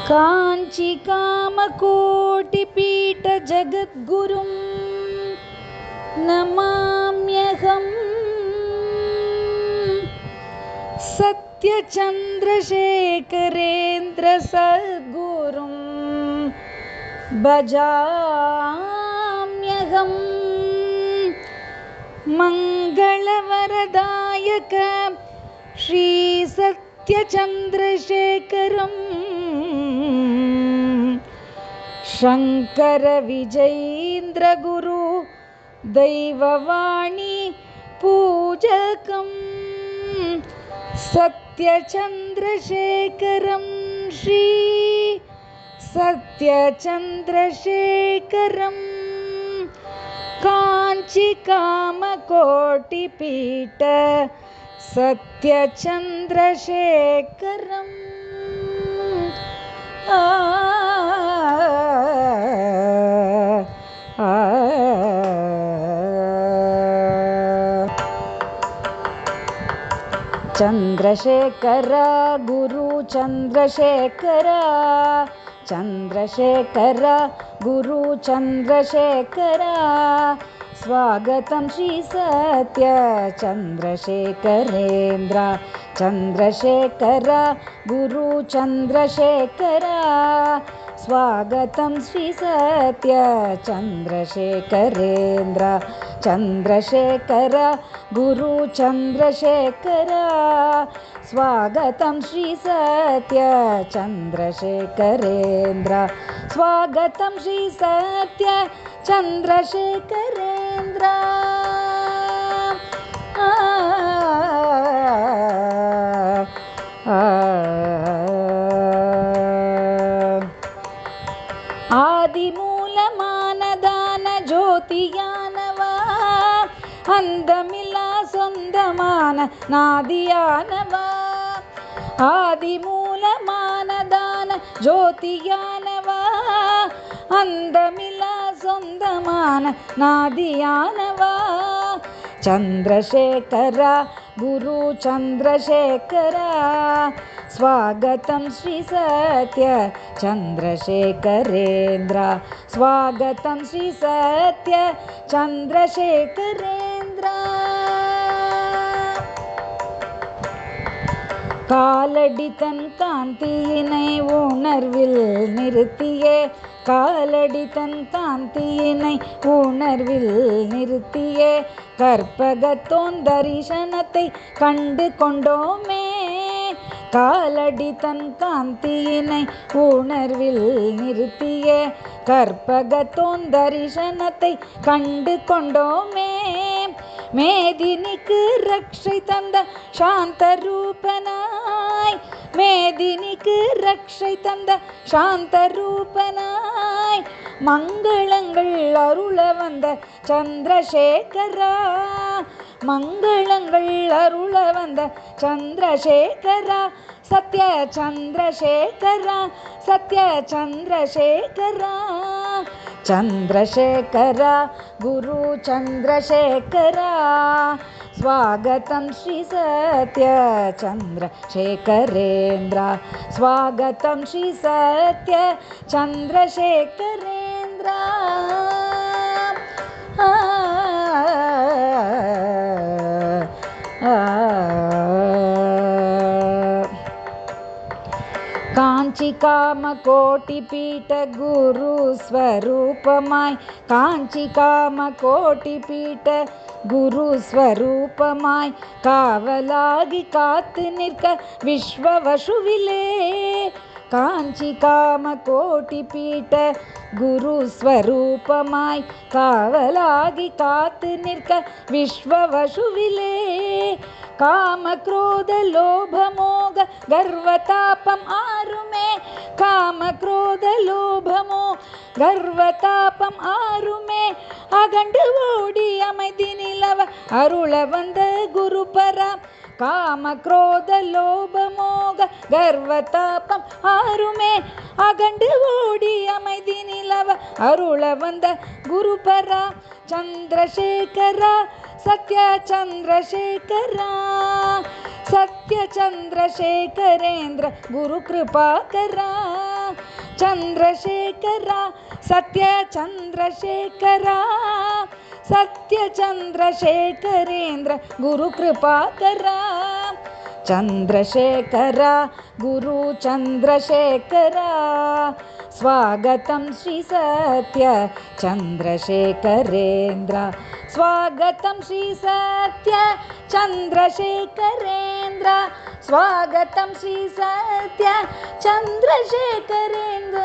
काञ्ची कामकोटिपीठ जगद्गुरुं नमाम्यहम् सत्यचन्द्रशेखरेन्द्र सद्गुरुं भजाम्यहम् मंगलवरदायक श्री सत्यचन्द्रशेखरम् शंकर विजयेन्द्र गुरु दैववाणी पूजकं सत्यचन्द्रशेखरं श्री सत्यचन्द्रशेखरम् काञ्ची कामकोटिपीठ सत्यचन्द्रशेखरम् चन्द्रशेखर गुरु चन्द्रशेखर चन्द्रशेखर गुरु चन्द्रशेखर स्वागतं श्री सत्य चन्द्रशेखरेन्द्र चन्द्रशेखर गुरु चन्द्रशेखर स्वागतं श्री सत्य चन्द्रशेखरेन्द्र चन्द्रशेखर गुरु चन्द्रशेखर स्वागतं श्री सत्य चन्द्रशेखरेन्द्र स्वागतं श्री सत्य चन्द्रशेखरेन्द्र आदिमूलमानदान ज्योतियानवा अंदमिला सొందమాన నాదియానవా ఆదిమూలమానదాన జ్యోతియానవా అందమిలా సొందమాన నాదియానవా चन्द्रशेखर गुरु चन्द्रशेखर स्वागतं श्री सत्य चन्द्रशेखरेन्द्र स्वागतं श्री सत्य चन्द्रशेखरेन्द्र காலடி தன் காந்தியினை உணர்வில் நிறுத்தியே காலடி தன் காந்தியினை உணர்வில் நிறுத்தியே கற்பகத்தோன் தரிசனத்தை கண்டு கொண்டோமே காலடி தன் காந்தியினை உணர்வில் நிறுத்தியே கற்பகத்தோன் தரிசனத்தை கண்டு கொண்டோமே மேதினிக்கு ரக்ஷை தந்த சாந்த ரூபனாய் மேதினிக்கு ரக்ஷை தந்த சாந்த ரூபனாய் மங்களங்கள் அருள வந்த சந்திரசேகரா மங்களங்கள் அருள வந்த சந்திரசேகரா சத்ய சந்திரசேகரா சத்ய சந்திரசேகரா चन्द्रशेखर गुरु चन्द्रशेखर स्वागतं श्री सत्य चन्द्रशेखरेन्द्र स्वागतं श्री सत्य चन्द्रशेखरेन्द्र काञ्ची कामकोटिपीठ गुरु स्वरूपमाय काञ्ची कामकोटिपीठ गुरु स्वरूपमाय कावलागि कात्तु निற்க विश्ववशुविले काञ्ची कामकोटिपीठ गुरु स्वरूपमाय कावलागि कात्तु निற்க विश्ववशुविले काम क्रोध लोभ मोह गर्वतापम् आरुमे काम क्रोध लोभ मोह गर्वतापम् आरुमे अगंड ओडी அமைதி நிலவ அருள வந்த குருபரா काम क्रोध लोभ मोह गर्वतापम् आरुमे अगंड ओडी அமைதி நிலவ அருள வந்த குருபரா चन्द्रशेखर सत्य चन्द्रशेखर सत्य चन्द्रशेखरेन्द्र गुरु कृपाकर ಚಂದ್ರಶೇಖರ ಸತ್ಯ ಚಂದ್ರಶೇಖರ ಸತ್ಯ ಚಂದ್ರಶೇಖರೇಂದ್ರ ಗುರು ಕೃಪಾಕರ ಚಂದ್ರಶೇಖರ ಗುರು ಚಂದ್ರಶೇಖರ ಸ್ವಾಗತಂ ಶ್ರೀ ಸತ್ಯ ಚಂದ್ರಶೇಖರೇಂದ್ರ ಸ್ವಾಗತಂ ಶ್ರೀ ಸತ್ಯ ಚಂದ್ರಶೇಖರೇಂದ್ರ ಸ್ವಾಗತಂ ಶ್ರೀ ಸತ್ಯ ಚಂದ್ರಶೇಖರೇಂದ್ರ